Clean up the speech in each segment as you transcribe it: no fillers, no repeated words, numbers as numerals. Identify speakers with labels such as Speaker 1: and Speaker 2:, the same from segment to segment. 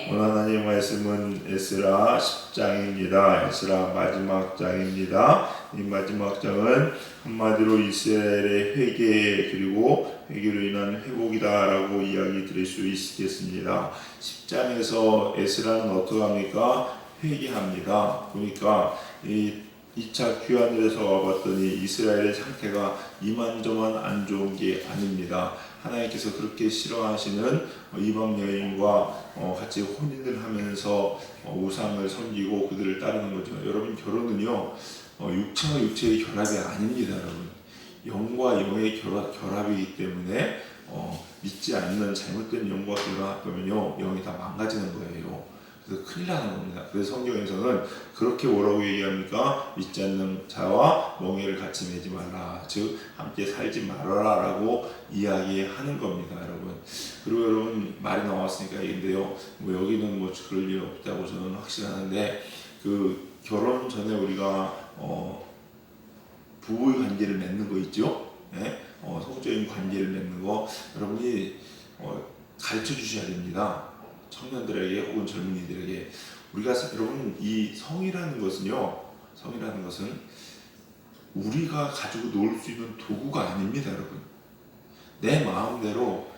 Speaker 1: 오늘 하나님 말씀은 에스라 10장입니다. 에스라 마지막 장입니다. 이 마지막 장은 한마디로 이스라엘의 회개 그리고 회개로 인한 회복이다라고 이야기 드릴 수 있겠습니다. 10장에서 에스라는 어떻게 합니까? 회개합니다. 보니까 이 2차 귀환에서 와봤더니 이스라엘의 상태가 이만저만 안 좋은 게 아닙니다. 하나님께서 그렇게 싫어하시는 이방 여인과 같이 혼인을 하면서 우상을 섬기고 그들을 따르는 거죠. 여러분, 결혼은요 육체와 육체의 결합이 아닙니다. 여러분, 영과 영의 결합이기 때문에 믿지 않는 잘못된 영과 결합하면요 영이 다 망가지는 거예요. 그래서 큰일 나는 겁니다. 그래서 성경에서는 그렇게 뭐라고 얘기합니까? 믿지 않는 자와 멍에를 같이 매지 말라. 즉 함께 살지 말아라 라고 이야기하는 겁니다. 여러분. 그리고 여러분, 말이 나왔으니까 얘기인데요, 뭐 여기는 뭐 그럴 일 없다고 저는 확신하는데, 그 결혼 전에 우리가 부부의 관계를 맺는 거 있죠? 네? 성적인 관계를 맺는 거 여러분이 가르쳐 주셔야 됩니다. 청년들에게 혹은 젊은이들에게. 우리가 여러분, 이 성이라는 것은 우리가 가지고 놀 수 있는 도구가 아닙니다. 여러분, 내 마음대로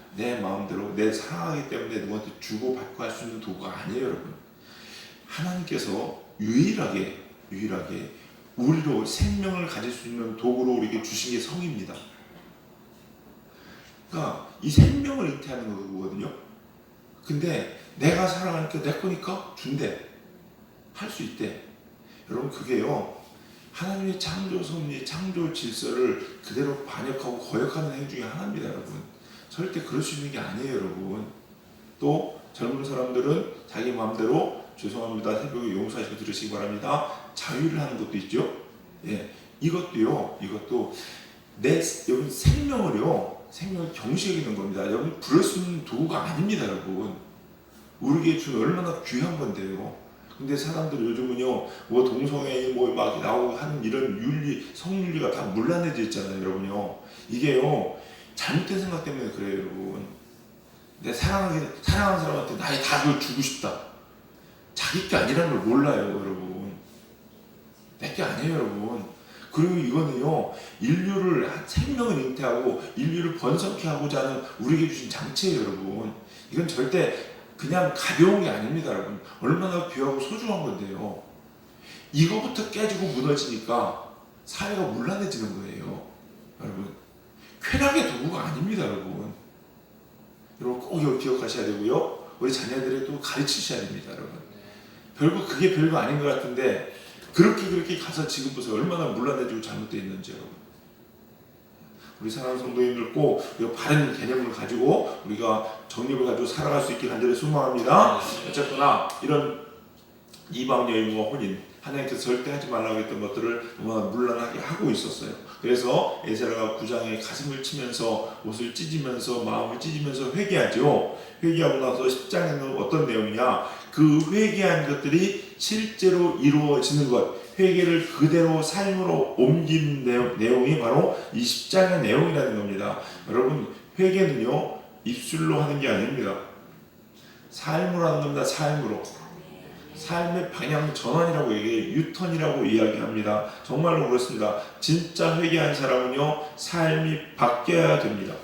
Speaker 1: 내 사랑하기 때문에 누구한테 주고 받고 할 수 있는 도구가 아니에요. 여러분, 하나님께서 유일하게 우리로 생명을 가질 수 있는 도구로 우리에게 주신 게 성입니다. 그러니까 이 생명을 잉태하는 거거든요. 근데 내가 사랑하니까 내 거니까 준대, 할 수 있대. 여러분, 그게요 하나님의 창조 섭리, 창조 질서를 그대로 반역하고 거역하는 행 중에 하나입니다. 여러분, 절대 그럴 수 있는 게 아니에요. 여러분, 또 젊은 사람들은 자기 마음대로, 죄송합니다, 새벽에 용서하시고 들으시기 바랍니다, 자유를 하는 것도 있죠. 예, 이것도 여러분 생명을 경시 여기는 겁니다. 여러분, 부를 수 있는 도구가 아닙니다. 여러분, 우리에게 준 얼마나 귀한 건데요. 근데 사람들 요즘은요 뭐 동성애인 뭐 막 나오고 하는 이런 성윤리가 다 문란해져 있잖아요. 여러분요, 이게요 잘못된 생각 때문에 그래요. 여러분, 내 사랑하는 사람한테 나의 다 주고 싶다, 자기 게 아니라는 걸 몰라요. 여러분, 내 게 아니에요. 여러분. 그리고 이거는요 인류를, 생명을 잉태하고 인류를 번성케 하고자 하는 우리에게 주신 장치예요. 여러분, 이건 절대 그냥 가벼운 게 아닙니다. 여러분, 얼마나 귀하고 소중한 건데요. 이거부터 깨지고 무너지니까 사회가 문란해지는 거예요. 여러분, 쾌락의 도구가 아닙니다. 여러분, 꼭 이거 기억하셔야 되고요, 우리 자녀들에도 가르치셔야 됩니다. 여러분, 그게 별거 아닌 것 같은데 그렇게 가서 지금 보세요, 얼마나 문란해지고 잘못되어 있는지. 여러분, 우리 사랑하는 성도님들 꼭 바른 개념을 가지고 우리가 정립을 가지고 살아갈 수 있게 간절히 소망합니다. 어쨌거나 이런 이방 여인과 혼인, 하나님께서 절대 하지 말라고 했던 것들을 너무나 문란하게 하고 있었어요. 그래서 에스라가 9장에 가슴을 치면서, 옷을 찢으면서, 마음을 찢으면서 회개하죠. 회개하고 나서 10장에는 어떤 내용이냐, 그 회개한 것들이 실제로 이루어지는 것, 회개를 그대로 삶으로 옮긴 내용이 바로 이 10장의 내용이라는 겁니다. 여러분, 회개는요 입술로 하는 게 아닙니다. 삶으로 하는 겁니다. 삶의 방향 전환이라고 얘기해요. 유턴이라고 이야기합니다. 정말로 그렇습니다. 진짜 회개한 사람은요 삶이 바뀌어야 됩니다.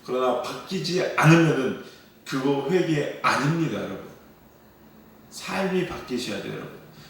Speaker 1: 그러나 바뀌지 않으면은 그거 회개 아닙니다. 여러분, 삶이 바뀌셔야 돼요.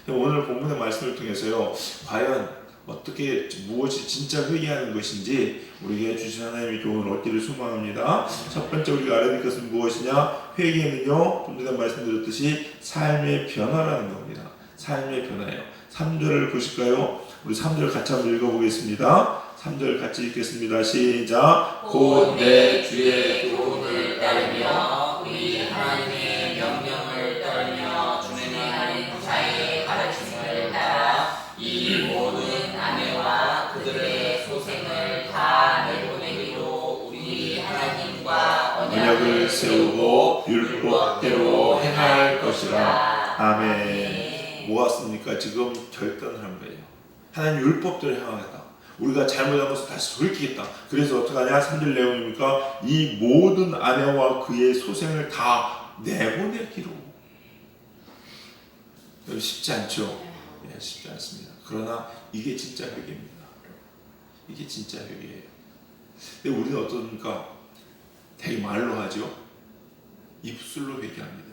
Speaker 1: 여러분, 오늘 본문의 말씀을 통해서요 과연 어떻게, 무엇이 진짜 회개하는 것인지 우리에게 주신 하나님의 교훈을 얻기를 소망합니다. 첫 번째 우리가 알아야 될 것은 무엇이냐, 회개는요 좀 전에 말씀드렸듯이 삶의 변화라는 겁니다. 삶의 변화예요. 3절을 보실까요? 우리 3절 같이 한번 읽어보겠습니다. 3절 같이 읽겠습니다. 시작.
Speaker 2: 곧 내 주의 교훈을 따르며 우리 하나님의 명령을 따르며 준행하는 자의 가르침을 따라 이 모든 아내와 그들의 소생을 다 내보내기로 우리 하나님과
Speaker 1: 언약을 세우고 율법대로 행할 것이라. 아멘. 뭐였습니까? 지금 결단을 한 거예요. 하나님 율법대로 행하겠다. 우리가 잘못한 것을 다시 돌이키겠다. 그래서 어떻게 하냐? 3절 내용입니까? 이 모든 아내와 그의 소생을 다 내보내기로. 쉽지 않죠. 예, 쉽지 않습니다. 그러나 이게 진짜 회개입니다. 이게 진짜 회개예요. 근데 우리는 어떻습니까? 되게 말로 하죠. 입술로 회개합니다.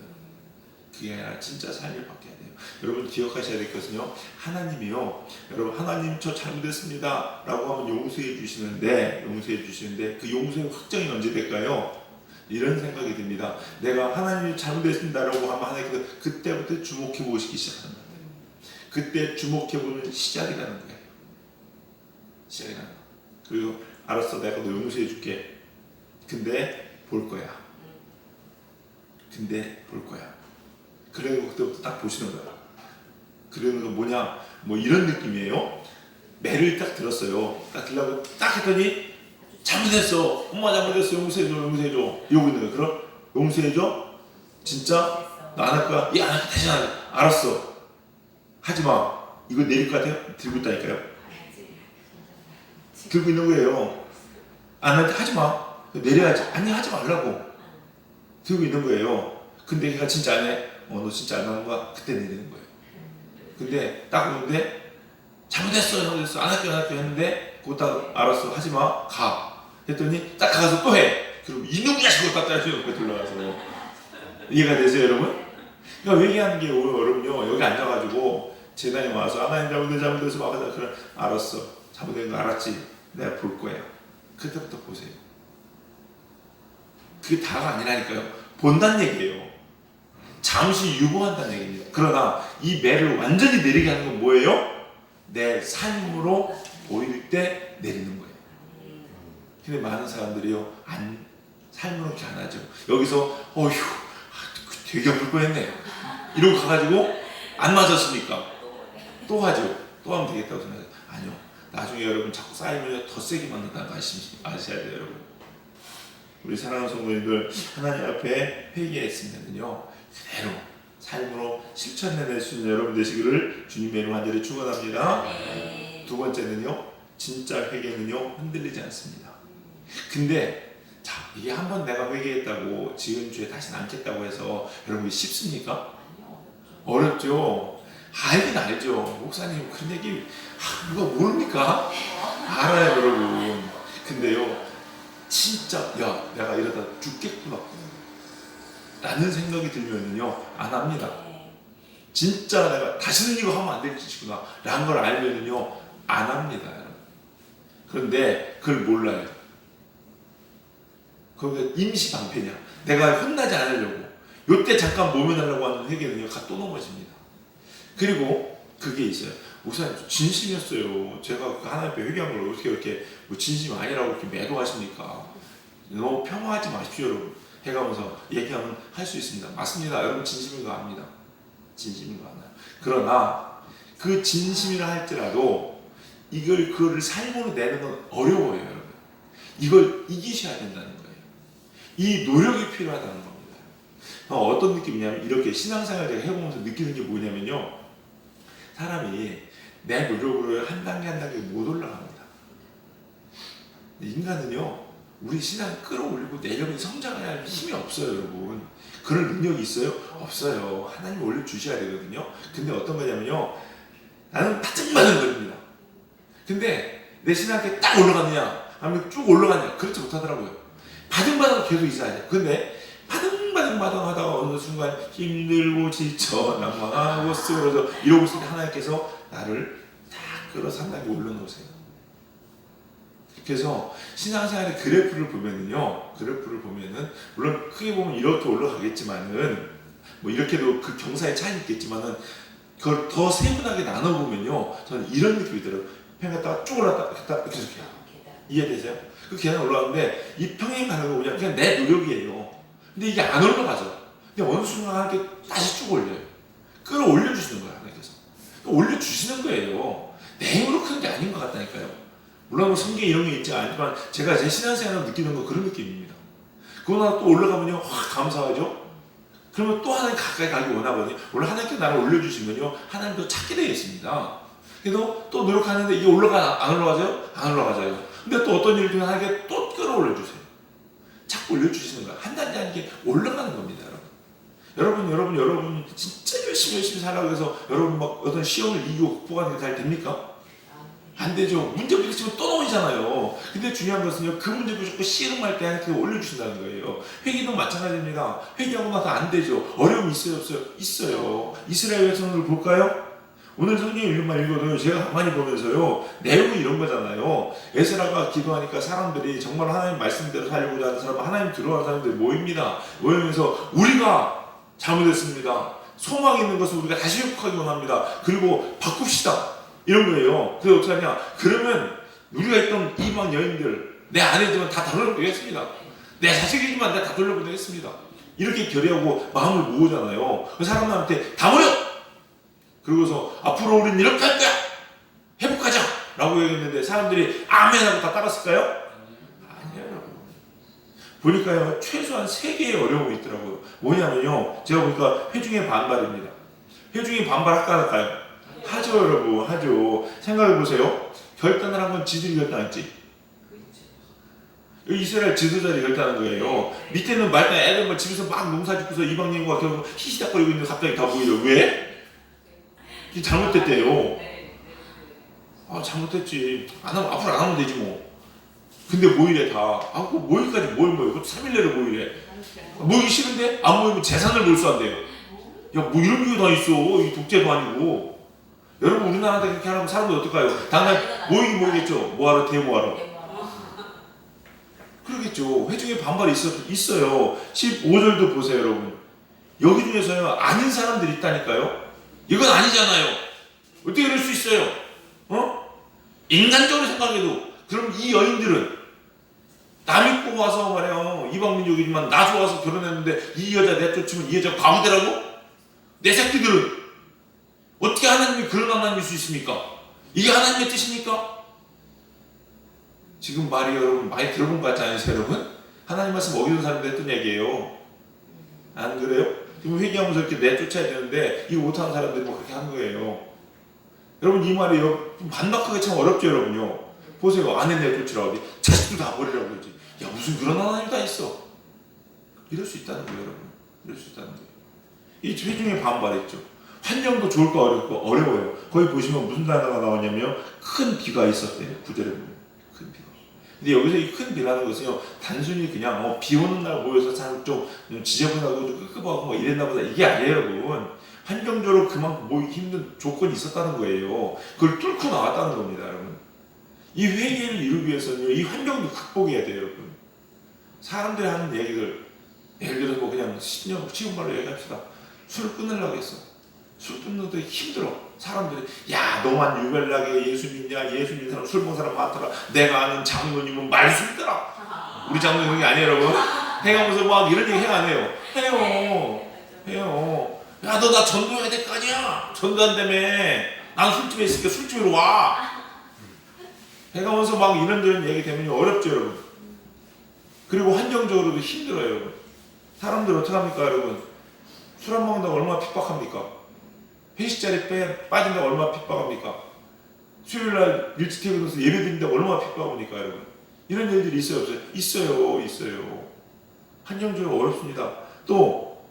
Speaker 1: 그게 아니라 진짜 삶을 바뀌어야 돼요. 여러분 기억하셔야 될 것은요, 하나님이요, 여러분 하나님 저 잘못했습니다 라고 하면 용서해 주시는데 그 용서의 확정이 언제 될까요? 이런 생각이 듭니다. 내가 하나님이 잘못했습니다 라고 하면 하나님께서 그때부터 주목해 보시기 시작하는 거예요. 그때 주목해 보는 시작이라는 거예요. 시작이라는 거예요. 그리고 알았어, 내가 너 용서해 줄게. 근데 볼 거야. 그리고 그때부터 딱 보시는 거야. 그러는 거 뭐냐, 뭐 이런 느낌이에요. 매를 딱 들었어요. 딱 들라고 딱 했더니 잘못했어. 엄마 잘못했어. 용서해줘. 이러고 있는 거야. 그럼 용서해줘? 진짜? 나 안 할 거야? 야, 안 할게. 다시 안 할게. 알았어. 하지 마. 이거 내릴 것 같아요? 들고 있다니까요. 들고 있는 거예요. 안 할 때 하지 마. 내려야지. 아니, 하지 말라고. 들고 있는 거예요. 근데 걔가 진짜 안 해. 너 진짜 안 하는 거야? 그때 내리는 거예요. 근데 딱 오는데 잘못했어. 안 할게 했는데 그거 딱 알았어. 하지 마. 가. 했더니 딱 가서 또 해. 그럼 이놈 자식을 딱 때려주고 들러가서. 이해가 되세요, 여러분? 그러니까 회개하는 게 여러분요, 여기 앉아가지고 재단에 와서 하나님 잘못해서 막 하자. 그래, 알았어. 잘못된 거 알았지? 내가 볼 거야. 그때부터 보세요. 그게 다가 아니라니까요. 본다는 얘기예요. 잠시 유보한다는 얘기입니다. 그러나 이 매를 완전히 내리게 하는 건 뭐예요? 내 삶으로 보일 때 내리는 거예요. 근데 많은 사람들이요, 삶으로 이렇게 안 하죠. 여기서 어휴, 되게 아플 뻔했네 이러고 가가지고 안 맞았으니까 또 하죠. 또 하면 되겠다고 생각해요. 아니요. 나중에 여러분 자꾸 쌓이면 더 세게 맞는다는 거 아셔야 돼요, 여러분. 우리 사랑하는 성도님들, 하나님 앞에 회개했으면요, 그대로 삶으로 실천해낼 수 있는 여러분 되시기를 주님의 이름 간절히 축원합니다. 두 번째는요, 진짜 회개는요, 흔들리지 않습니다. 근데 자, 이게 한번 내가 회개했다고 지은 죄 다시 남겠다고 해서 여러분이 쉽습니까? 어렵죠. 알긴 알죠. 목사님 그런 얘기 누가 모릅니까? 알아요, 여러분. 근데요, 진짜 야, 내가 이러다 죽겠구나 라는 생각이 들면은요, 안 합니다. 진짜 내가 다시는 이거 하면 안 될 짓이구나 라는 걸 알면은요, 안 합니다. 그런데 그걸 몰라요. 그게 임시 방패냐. 내가 혼나지 않으려고 요때 잠깐 모면하려고 하는 회개는요, 또 넘어집니다. 그리고 그게 있어요. 목사님 진심이었어요. 제가 하나님 앞에 회개한 걸 어떻게 이렇게 진심이 아니라고 이렇게 매도하십니까? 너무 폄하하지 마십시오, 여러분. 해가면서 얘기하면 할 수 있습니다. 맞습니다. 여러분 진심인 거 압니다. 진심인 거 알아요. 그러나 그 진심이라 할지라도 그거를 삶으로 내는 건 어려워요, 여러분. 이걸 이기셔야 된다는 거예요. 이 노력이 필요하다는 겁니다. 어떤 느낌이냐면, 이렇게 신앙생활 제가 해보면서 느끼는 게 뭐냐면요, 사람이 내 노력으로 한 단계 한 단계 못 올라갑니다. 인간은요, 우리 신앙을 끌어올리고 내력이 성장해야 할 힘이 없어요, 여러분. 그럴 능력이 있어요? 없어요. 하나님 올려주셔야 되거든요. 근데 어떤 거냐면요, 나는 바짝바짝 거립니다. 근데 내 신앙이 딱 올라가느냐, 아니면 쭉 올라가느냐, 그렇지 못하더라고요. 바등바등 계속 있어야 돼. 근데 바등바등 하다가 어느 순간 힘들고 지쳐 낭망하고 쓰러져 이러고 있을 때 하나님께서 나를 딱 끌어서 한 단계 올려놓으세요. 그래서 신앙생활의 그래프를 보면은 물론 크게 보면 이렇게 올라가겠지만은, 뭐 이렇게도 그 경사의 차이는 있겠지만은, 그걸 더 세분하게 나눠보면요, 저는 이런 느낌이 들어요. 평행했다가 쭉 올라갔다 이렇게 이해되세요? 그 계단 올라가는데 이 평행 가는 거 뭐냐, 그냥 내 노력이에요. 근데 이게 안 올라가죠. 근데 어느 순간 이렇게 다시 쭉 올려요. 끌어올려주시는 거야, 하나님께서. 올려주시는 거예요. 내 힘으로 크는 게 아닌 것 같다니까요. 물론 성경에 이런 게 있지 않지만 제가 제 신앙생활을 느끼는 건 그런 느낌입니다. 그러나 또 올라가면요, 확 감사하죠. 그러면 또 하나님 가까이 가기 원하거든요. 원래 하나님께 나를 올려주시면요, 하나님도 찾게 되어 있습니다. 그래도 또 노력하는데 이게 안 올라가죠? 안 올라가죠. 근데 또 어떤 일을 통해 하나님께 또 끌어올려주세요. 자꾸 올려주시는 거야. 한 단계 한 개 올라가는 겁니다, 여러분. 여러분 진짜 열심히 살라고 해서 여러분 막 어떤 시험을 이기고 극복하는 게 잘 됩니까? 안 되죠. 문제 부딪히면 또 넘어지잖아요. 근데 중요한 것은요, 그 문제 부딪히고 씨름할 때 하나님께서 올려주신다는 거예요. 회개도 마찬가지입니다. 회개하고 나서 안 되죠. 어려움이 있어요, 없어요? 있어요. 이스라엘 백성을 볼까요? 오늘 성경 읽음만 읽어도 제가 가만히 보면서요, 내용이 이런 거잖아요. 에스라가 기도하니까 사람들이 정말 하나님 말씀대로 살려고자 하는 사람, 하나님 들어가는 사람들이 모입니다. 모이면서 우리가 잘못했습니다. 소망이 있는 것을 우리가 다시 회복하기 원합니다. 그리고 바꿉시다. 이런 거예요. 그래서 어떻게 하냐? 그러면 우리가 있던 이방 여인들, 내 아내지만 다 돌려보내겠습니다. 내 자식이지만 내가 다 돌려보내겠습니다. 이렇게 결의하고 마음을 모으잖아요. 그 사람들한테 다 모여! 그러고서 앞으로 우리는 이렇게 할 거야! 회복하자! 라고 얘기했는데 사람들이 아멘 하고 다 따랐을까요? 아니에요. 보니까요, 최소한 3개의 어려움이 있더라고요. 뭐냐면요, 제가 보니까 회중의 반발입니다. 회중의 반발 할까요? 하죠, 여러분, 하죠. 생각해보세요. 결단을 한 건 지들이 결단했지. 이스라엘 지도자들이 결단한 거예요. 밑에는 말단 애들 뭐 집에서 막 농사 짓고서 이방인과 결국 히시닥거리고 있는데 갑자기 다 모이려. 왜? 이게 잘못됐대요. 아, 잘못했지. 안 하면, 앞으로 안 하면 되지 뭐. 근데 모이래 다. 아, 그 모이기까지 뭘 모여? 그것도 3일 내로 모이래. 모이기 싫은데? 안 모이면 재산을 몰수한대요. 야, 뭐 이런 이유 다 있어. 이 독재도 아니고. 여러분, 우리나라한테 그렇게 하면 사람들 어떨까요? 당장 모이긴 모이겠죠. 뭐하러? 데모하러. 그러겠죠. 회중에 반발이 있어요. 15절도 보세요, 여러분. 여기 중에서요, 아닌 사람들이 있다니까요. 이건 아니잖아요. 어떻게 그럴 수 있어요? 인간적으로 생각해도. 그럼 이 여인들은 나 믿고 와서 말이야, 이방민족이지만 나 좋아서 결혼했는데 이 여자 내쫓으면 이 여자 과부대라고? 내 새끼들은 어떻게 하나님이 그런 하나님일 수 있습니까? 이게 하나님의 뜻입니까? 지금 말이 여러분 많이 들어본 것 같지 않으세요, 여러분? 하나님 말씀 어기는 사람들 했던 얘기예요. 안 그래요? 지금 회개하면서 이렇게 내쫓아야 되는데 이거 못하는 사람들이 뭐 그렇게 하는 거예요. 여러분, 이 말이 좀 반박하기 참 어렵죠, 여러분요. 보세요. 아내 내쫓으라고 하지. 자식도 다 버리라고 그러지. 야, 무슨 그런 하나님 다 있어. 이럴 수 있다는 거예요, 여러분. 이럴 수 있다는 거예요. 이 회중에 반발했죠. 환경도 좋을까 어려워요. 거기 보시면 무슨 단어가 나오냐면 큰 비가 있었대요. 구절에 보면 큰 비가. 근데 여기서 이 큰 비라는 것은요, 단순히 그냥 비 오는 날 모여서 좀 지저분하고 좀 끄끄하고 뭐 이랬나 보다, 이게 아니에요, 여러분. 환경적으로 그만큼 모이기 힘든 조건이 있었다는 거예요. 그걸 뚫고 나왔다는 겁니다, 여러분. 이 회개를 이루기 위해서는 이 환경도 극복해야 돼요, 여러분. 사람들이 하는 얘기들, 예를 들어서 뭐 그냥 쉬운 말로 얘기합시다. 술을 끊으려고 했어. 술 끊는데 힘들어. 사람들이, 야, 너만 유별나게 예수 믿냐? 예수 믿는 사람, 술 먹는 사람 많더라. 내가 아는 장로님은 말술더라. 우리 장로님 그런 게 아니에요, 여러분. 해가면서 막 이런 얘기 안 해요. 해요. 야, 너 나 전도해야 될 거 아니야? 전도 안 되며. 난 술집에 있으니까 술집으로 와. 해가면서 막 이런저런 얘기 되면 어렵죠, 여러분. 그리고 환경적으로도 힘들어요, 여러분. 사람들 어떻게 합니까, 여러분? 술 안 먹는다고 얼마나 핍박합니까? 회식 자리에 빠진다고 얼마나 핍박합니까? 수요일날 일찍 퇴근해서 예배 드린다고 얼마나 핍박합니까, 여러분? 이런 일들이 있어요, 없어요? 있어요. 환경적으로 어렵습니다. 또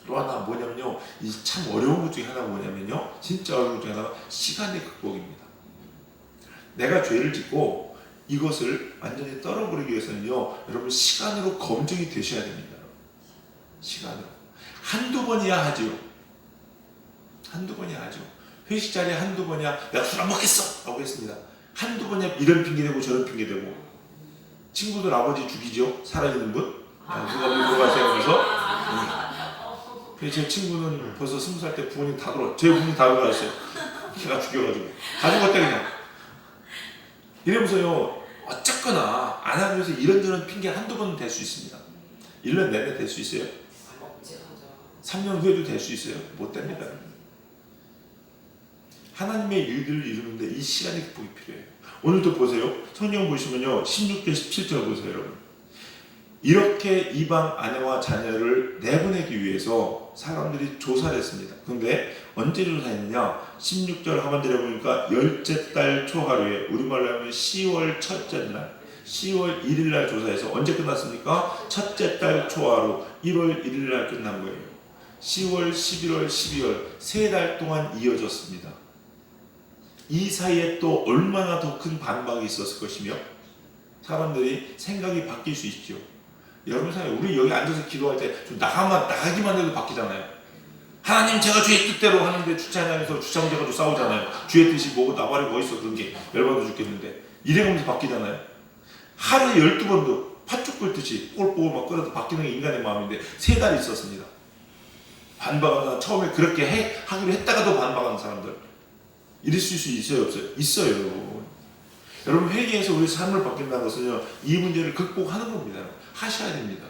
Speaker 1: 하나 뭐냐면요, 이 참 어려운 것 중에 하나가 뭐냐면요, 진짜 어려운 것 중에 하나가 시간의 극복입니다. 내가 죄를 짓고 이것을 완전히 떨어버리기 위해서는요, 여러분 시간으로 검증이 되셔야 됩니다. 시간으로. 한두 번이야 하죠. 한두 번이야 하죠. 회식 자리에 한두 번이야, 내가 술 안 먹겠어! 라고 했습니다. 한두 번이야 이런 핑계대고 저런 핑계대고. 친구들 아버지 죽이죠? 살아있는 분? 누가 물어가세요 하면서. 제 친구는 벌써 20살 때 부모님 다 돌아, 제 부모님 다 돌아가셨어요. 걔가 죽여가지고. 다 죽었대 그냥. 이러면서요, 어쨌거나 안 하기 위해서 이런저런 핑계 한두 번은 될 수 있습니다. 1년 내내 될 수 있어요? 3년 후에도 될 수 있어요? 못 됩니다. 하나님의 일들을 이루는데 이 시간의 극복이 필요해요. 오늘도 보세요. 성경 보시면요, 16절 17절 보세요, 여러분. 이렇게 이방 아내와 자녀를 내보내기 위해서 사람들이 조사를 했습니다. 그런데 언제 조사했느냐? 16절 하반절에 보니까 열째 달 초하루에, 우리말로 하면 10월 첫째 날, 10월 1일 날 조사해서 언제 끝났습니까? 첫째 달 초하루 1월 1일 날 끝난 거예요. 10월, 11월, 12월 3달 동안 이어졌습니다. 이 사이에 또 얼마나 더 큰 반박이 있었을 것이며 사람들이 생각이 바뀔 수 있죠. 여러분 생각해, 우리 여기 앉아서 기도할 때 좀 나가기만 해도 바뀌잖아요. 하나님 제가 주의 뜻대로 하는데 주차장에서 주차문제가지고 싸우잖아요. 주의 뜻이 뭐고 나발이 뭐 있어, 그런 게 열받아 죽겠는데 이래가면서 바뀌잖아요. 하루에 12번도 팥죽 끓듯이 꼴보고 막 끓여도 바뀌는 게 인간의 마음인데 3달이 있었습니다. 반박하는 처음에 그렇게 하기로 했다가도 반박하는 사람들 이랬을 수 있어요, 없어요? 있어요. 여러분 회개해서 우리 삶을 바뀐다는 것은요, 이 문제를 극복하는 겁니다. 하셔야 됩니다.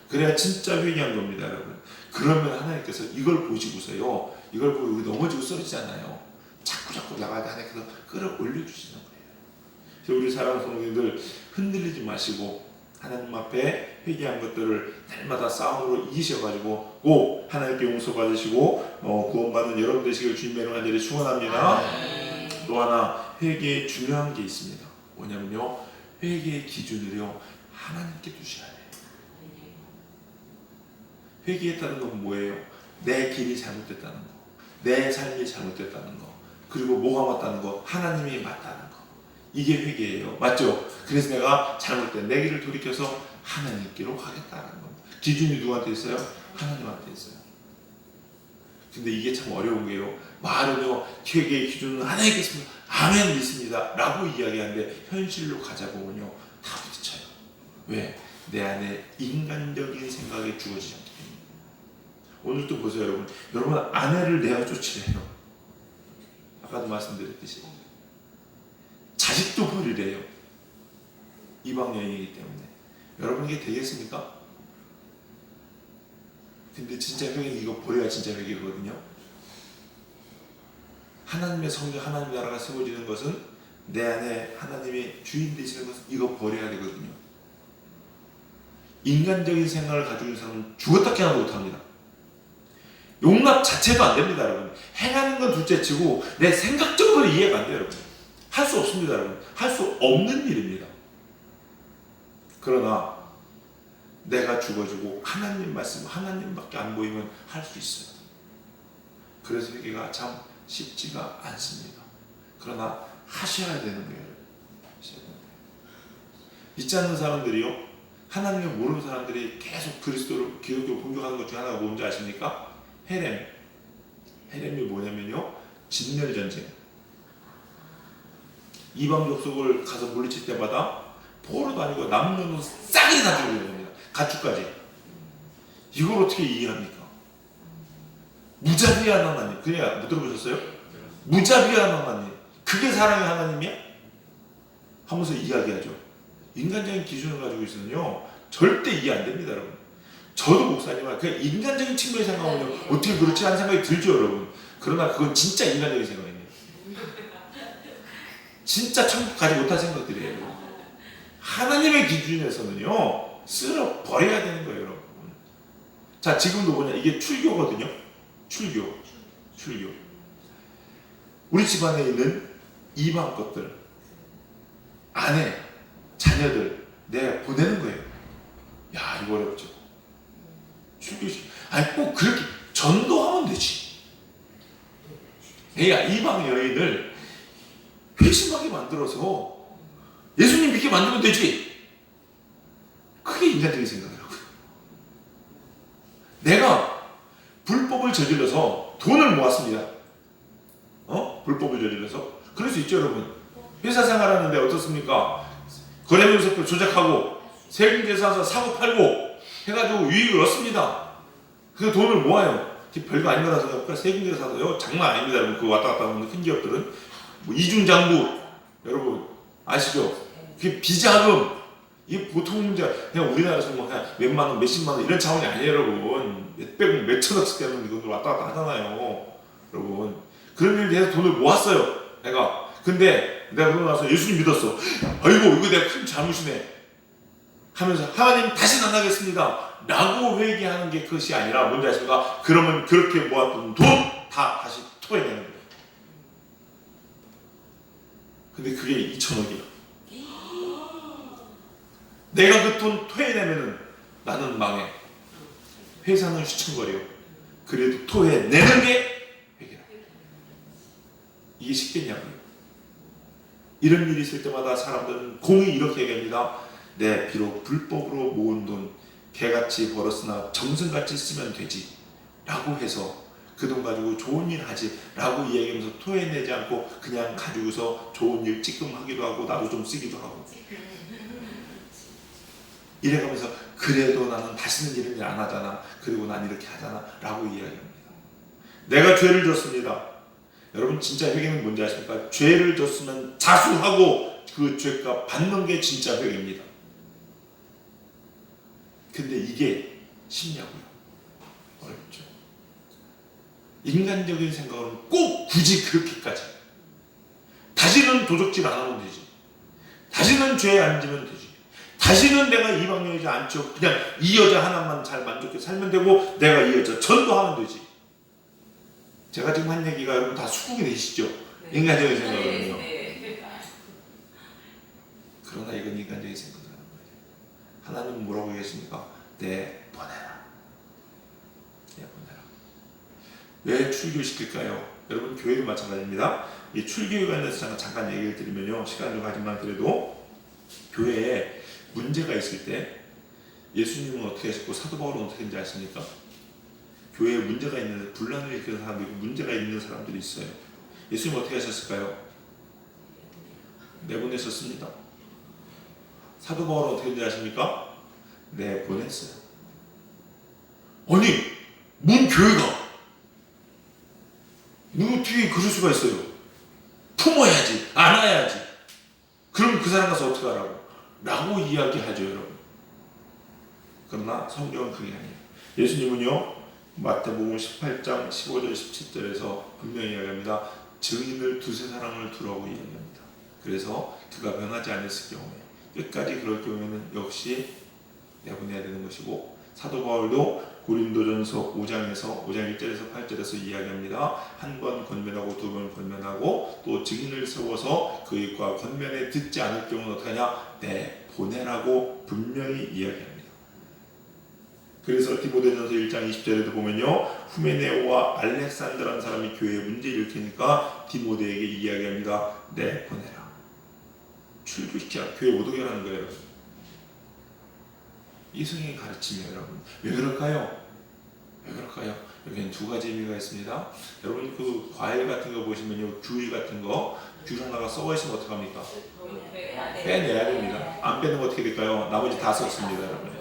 Speaker 1: 그래야 진짜 회개한 겁니다, 여러분. 그러면 하나님께서 이걸 보시고서요, 이걸 보고 우리 넘어지고 쓰러지지 않아요. 자꾸 나가야 하나님께서 끌어올려 주시는 거예요. 그래서 우리 사랑하는 성도님들 흔들리지 마시고 하나님 앞에 회개한 것들을 날마다 싸움으로 이기셔가지고 꼭 하나님께 용서받으시고 구원받는 여러분 되시길 주님의 이름으로 간절히 축원합니다. 또 하나 회개에 중요한 게 있습니다. 뭐냐면요, 회개의 기준을요 하나님께 두셔야 돼요. 회개했다는 건 뭐예요? 내 길이 잘못됐다는 거, 내 삶이 잘못됐다는 거, 그리고 뭐가 맞다는 거, 하나님이 맞다는 거. 이게 회개예요. 맞죠? 그래서 내가 잘못된 내 길을 돌이켜서 하나님께로 가겠다는 겁니다. 기준이 누구한테 있어요? 하나님한테 있어요. 근데 이게 참 어려운 게요, 말은요 회개의 기준은 하나님께 있습니다, 아멘 믿습니다 라고 이야기하는데 현실로 가자보면요 다 부딪혀요. 왜? 내 안에 인간적인 생각이 주어지지 않기 때문에. 오늘 또 보세요, 여러분. 여러분 아내를 내어 쫓으래요. 아까도 말씀드렸듯이 자식도 버리래요. 이방 여인이기 때문에. 여러분 이게 되겠습니까? 근데 진짜 회개, 이거 버려야 진짜 회개거든요. 하나님의 성령, 하나님의 나라가 세워지는 것은 내 안에 하나님의 주인 되시는 것은 이거 버려야 되거든요. 인간적인 생각을 가지고 있는 사람은 죽었다 깨어나도 못합니다. 용납 자체도 안 됩니다, 여러분. 행하는 건 둘째치고 내 생각적으로 이해가 안 돼요, 여러분. 할 수 없습니다, 여러분. 할 수 없는 일입니다. 그러나 내가 죽어지고 하나님 말씀, 하나님밖에 안 보이면 할 수 있어요. 그래서 회개가 참 쉽지가 않습니다. 그러나 하셔야 되는 거예요. 믿지 않는 사람들이요, 하나님을 모르는 사람들이 계속 그리스도를 기독교를 공격하는 것 중에 하나가 뭔지 아십니까? 헤렘이 뭐냐면요, 진멸전쟁. 이방 족속을 가서 물리칠 때마다 포로도 아니고 남녀노 싹이 다 죽여야 됩니다. 가축까지. 이걸 어떻게 이해합니까? 무자비한 하나님. 그냥 못 들어보셨어요? 무자비한 하나님. 그게 사랑의 하나님이야? 하면서 이야기하죠. 인간적인 기준을 가지고 있으면요 절대 이해 안 됩니다, 여러분. 저도 목사님은 그냥 인간적인 측면에 생각하면 어떻게 그렇지 하는 생각이 들죠, 여러분. 그러나 그건 진짜 인간적인 생각입니다. 진짜 천국 가지 못할 생각들이에요. 하나님의 기준에서는요 쓸어 버려야 되는 거예요, 여러분. 자, 지금도 뭐냐, 이게 출교거든요. 출교. 우리 집안에 있는 이방 것들, 아내, 자녀들 내가 보내는 거예요. 야, 이거 어렵죠. 출교식. 아니 꼭 그렇게 전도하면 되지. 그러니까 이방 여인을 회심하게 만들어서 예수님 믿게 만들면 되지. 그게 인간적인 생각이라고요. 내가 불법을 저질러서 돈을 모았습니다. 불법을 저질러서. 그럴 수 있죠, 여러분. 회사 생활하는데 어떻습니까? 거래명세표 조작하고 세금계산서 사고 팔고 해가지고 유익을 얻습니다. 그 돈을 모아요. 별거 아닌 거라서 생각할까? 세금계산서요 장난 아닙니다, 여러분. 그 왔다 갔다 하는 큰 기업들은 뭐 이중장부, 여러분 아시죠? 그게 비자금. 이게 보통 문제가 그냥 우리나라에서 뭐 그냥 몇만 원, 몇십만 원 이런 차원이 아니에요, 여러분. 몇백, 몇천억씩 되는 돈을 왔다 갔다 하잖아요, 여러분. 그런 일에 대해서 돈을 모았어요, 내가. 근데 내가 그러고 나서 예수님 믿었어. 아이고, 이거 내가 큰 잘못이네 하면서 하나님 다시는 안 하겠습니다 라고 회개하는 게 그것이 아니라 뭔지 아십니까? 그러면 그렇게 모았던 돈 다 다시 토해내는 거예요. 근데 그게 2천억이야. 내가 그 돈 토해내면은 나는 망해. 회사는 휘청거려. 그래도 토해내는 게 회개라. 이게 쉽겠냐고요. 이런 일이 있을 때마다 사람들은 공이 이렇게 얘기합니다. 네, 비록 불법으로 모은 돈 개같이 벌었으나 정성같이 쓰면 되지 라고 해서 그 돈 가지고 좋은 일 하지 라고 이야기하면서 토해내지 않고 그냥 가지고서 좋은 일 찌끔하기도 하고 나도 좀 쓰기도 하고 이래가면서 그래도 나는 다시는 이런 일 안 하잖아, 그리고 난 이렇게 하잖아 라고 이야기합니다. 내가 죄를 졌습니다. 여러분 진짜 회개는 뭔지 아십니까? 죄를 졌으면 자수하고 그 죄값 받는 게 진짜 회개입니다. 근데 이게 쉽냐고요? 어렵죠. 인간적인 생각으로는 꼭 굳이 그렇게까지 다시는 도적질 안 하면 되지, 다시는 죄에 안 지면 되지, 다시는 내가 이방 여자 안 쳐 그냥 이 여자 하나만 잘 만족해 살면 되고 내가 이 여자 전도하면 되지. 제가 지금 한 얘기가 여러분 다 수긍이 되시죠? 네. 인간적인 생각으로는요. 네. 그러나 이건 인간적인 생각이라는 거예요. 하나님은 뭐라고 얘기했습니까? 내 보내라. 내 보내라. 왜 출교시킬까요? 여러분 교회도 마찬가지입니다. 이 출교에 관해서 잠깐 얘기를 드리면요, 시간 좀 가지만 그래도 교회에 문제가 있을 때 예수님은 어떻게 하셨고 사도 바울은 어떻게 했는지 아십니까? 교회에 문제가 있는, 분란을 일으키는 사람들이 문제가 있는 사람들이 있어요. 예수님은 어떻게 하셨을까요? 내보내셨습니다. 사도 바울은 어떻게 했는지 아십니까? 내보냈어요. 아니, 뭔 교회가 너 어떻게 그럴 수가 있어요? 품어야지, 안아야지. 그럼 그 사람 가서 어떻게 하라고? 라고 이야기하죠, 여러분. 그러나 성경은 그게 아니에요. 예수님은요, 마태복음 18장 15절 17절에서 분명히 이야기합니다. 증인을 두세 사람을 두라고 이야기합니다. 그래서 그가 변하지 않았을 경우에, 끝까지 그럴 경우에는 역시 내보내야 되는 것이고, 사도 바울도 고린도전서 5장에서 5장 1절에서 8절에서 이야기합니다. 한 번 권면하고 두 번 권면하고 또 증인을 세워서 그의 권면에 듣지 않을 경우는 어떻게 하냐? 내보내라고 분명히 이야기합니다. 그래서 디모데전서 1장 20절에도 보면요, 후메네오와 알렉산드라는 사람이 교회에 문제를 일으키니까 디모데에게 이야기합니다. 내보내라. 출교시키라. 교회 못 오게 하는 거예요, 여러분. 이 성경의 가르침이에요, 여러분. 왜 그럴까요? 왜 그럴까요? 여기는 두 가지 의미가 있습니다. 여러분 그 과일 같은 거 보시면요, 귤 같은 거, 귤 하나가 썩어 있으면 어떡합니까? 빼내야 됩니다. 안 빼면 어떻게 될까요? 나머지 다 썩습니다, 여러분.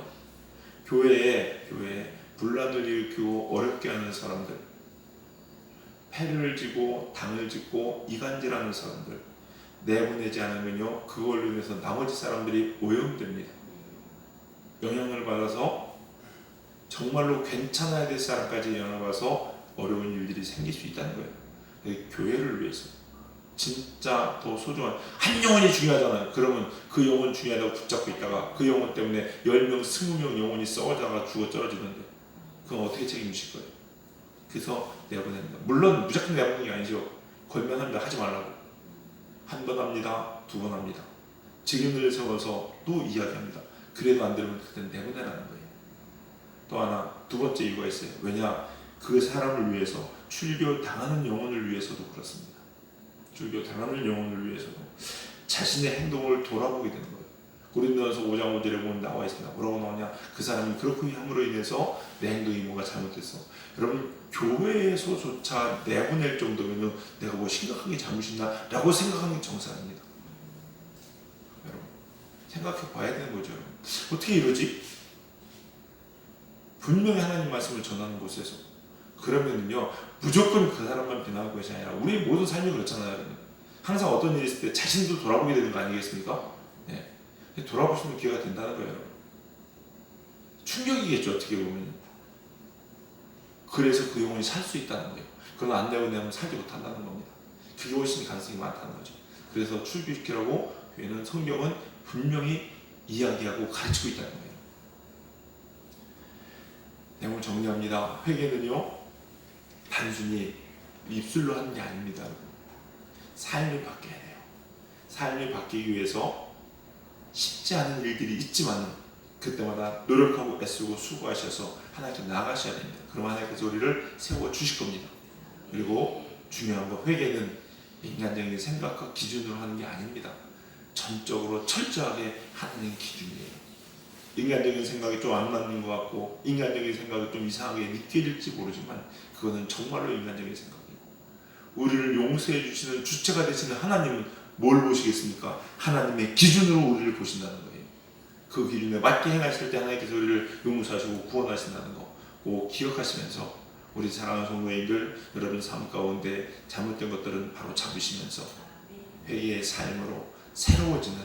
Speaker 1: 교회에 분란을 일으키고 어렵게 하는 사람들, 패를 지고 당을 짓고 이간질하는 사람들 내보내지 않으면요, 그걸로 인해서 나머지 사람들이 오염됩니다. 영향을 받아서 정말로 괜찮아야 될 사람까지 영향을 받아서 어려운 일들이 생길 수 있다는 거예요. 교회를 위해서 진짜 더 소중한 한 영혼이 중요하잖아요. 그러면 그 영혼 중요하다고 붙잡고 있다가 그 영혼 때문에 10명, 20명 영혼이 썩어다가 죽어 떨어지는데 그건 어떻게 책임지실 거예요? 그래서 내보냅니다. 물론 무조건 내보내는 게 아니죠. 권면합니다. 하지 말라고. 한 번 합니다. 두 번 합니다. 증인을 세워서 또 이야기합니다. 그래도 안 되면 그때는 내보내라는 거예요. 또 하나, 두 번째 이유가 있어요. 왜냐? 그 사람을 위해서, 출교 당하는 영혼을 위해서도 그렇습니다. 출교 당하는 영혼을 위해서도 자신의 행동을 돌아보게 되는 거예요. 고린도전서 5장 5절에 보면 나와 있습니다. 뭐라고 나오냐? 그 사람이 그렇게 함으로 인해서 내 행동이 뭔가 잘못됐어. 여러분, 교회에서조차 내보낼 정도면 내가 뭐 심각한 게 잘못있나? 라고 생각하는 게 정상입니다. 여러분, 생각해 봐야 되는 거죠. 어떻게 이러지? 분명히 하나님 말씀을 전하는 곳에서 그러면은요, 무조건 그 사람만 비난하는 것이 아니라 우리 모든 삶이 그렇잖아요. 항상 어떤 일이 있을 때 자신도 돌아보게 되는 거 아니겠습니까? 네. 돌아볼 수 있는 기회가 된다는 거예요. 충격이겠죠, 어떻게 보면. 그래서 그 영혼이 살 수 있다는 거예요. 그러나 안 내보내면 살지 못한다는 겁니다. 그게 훨씬 가능성이 많다는 거죠. 그래서 출교시키라고 교회는, 성경은 분명히 이야기하고 가르치고 있다는 거예요. 내용을 정리합니다. 회개는요, 단순히 입술로 하는 게 아닙니다. 삶이 바뀌어야 돼요. 삶이 바뀌기 위해서 쉽지 않은 일들이 있지만 그때마다 노력하고 애쓰고 수고하셔서 하나님께 나아가셔야 됩니다. 그럼 하나님께서 우리를 세워주실 겁니다. 그리고 중요한 건 회개는 인간적인 생각과 기준으로 하는 게 아닙니다. 전적으로 철저하게 하나님 기준이에요. 인간적인 생각이 좀 안 맞는 것 같고 인간적인 생각이 좀 이상하게 느껴질지 모르지만 그거는 정말로 인간적인 생각이에요. 우리를 용서해 주시는 주체가 되시는 하나님은 뭘 보시겠습니까? 하나님의 기준으로 우리를 보신다는 거예요. 그 기준에 맞게 행하실 때 하나님께서 우리를 용서하시고 구원하신다는 거 꼭 기억하시면서 우리 사랑하는 성도님들, 여러분 삶 가운데 잘못된 것들은 바로 잡으시면서 회개의 삶으로 새로워지는,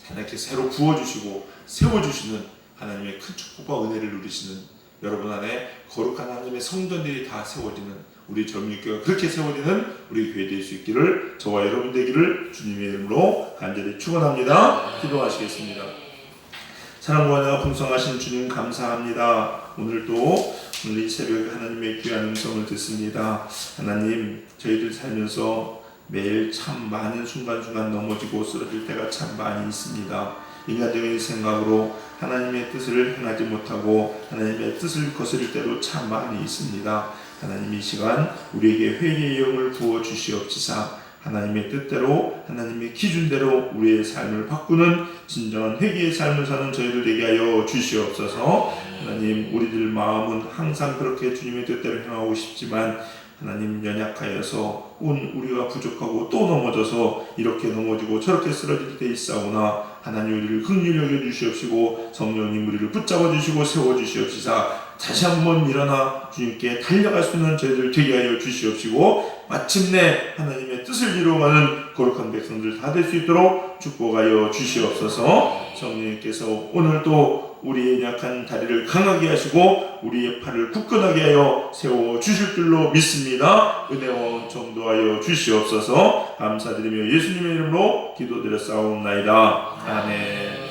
Speaker 1: 하나님께 새로 부어주시고 세워주시는 하나님의 큰 축복과 은혜를 누리시는 여러분 안에 거룩한 하나님의 성전들이 다 세워지는 우리 전민교회가 그렇게 세워지는 우리 교회 될 수 있기를 저와 여러분 되기를 주님의 이름으로 간절히 축원합니다. 기도하시겠습니다. 사랑과 은혜가 풍성하신 주님 감사합니다. 오늘도 오늘 이 새벽에 하나님의 귀한 음성을 듣습니다. 하나님, 저희들 살면서 매일 참 많은 순간순간 넘어지고 쓰러질 때가 참 많이 있습니다. 인간적인 생각으로 하나님의 뜻을 행하지 못하고 하나님의 뜻을 거스릴 때도 참 많이 있습니다. 하나님, 이 시간 우리에게 회개의 영을 부어 주시옵시사 하나님의 뜻대로 하나님의 기준대로 우리의 삶을 바꾸는 진정한 회개의 삶을 사는 저희들 되게 하여 주시옵소서. 하나님, 우리들 마음은 항상 그렇게 주님의 뜻대로 행하고 싶지만 하나님, 연약하여서 우리가 부족하고 또 넘어져서 이렇게 넘어지고 저렇게 쓰러질 때 있사오나 하나님, 우리를 긍휼히 여겨 주시옵시고 성령님 우리를 붙잡아 주시고 세워 주시옵시사 다시 한번 일어나 주님께 달려갈 수 있는 저희들 되게 하여 주시옵시고 마침내 하나님의 뜻을 이루어가는 거룩한 백성들 다 될 수 있도록 축복하여 주시옵소서. 성령님께서 오늘도 우리의 약한 다리를 강하게 하시고 우리의 팔을 굳건하게 하여 세워 주실 줄로 믿습니다. 은혜와 정도하여 주시옵소서. 감사드리며 예수님의 이름으로 기도드렸사옵나이다. 아멘.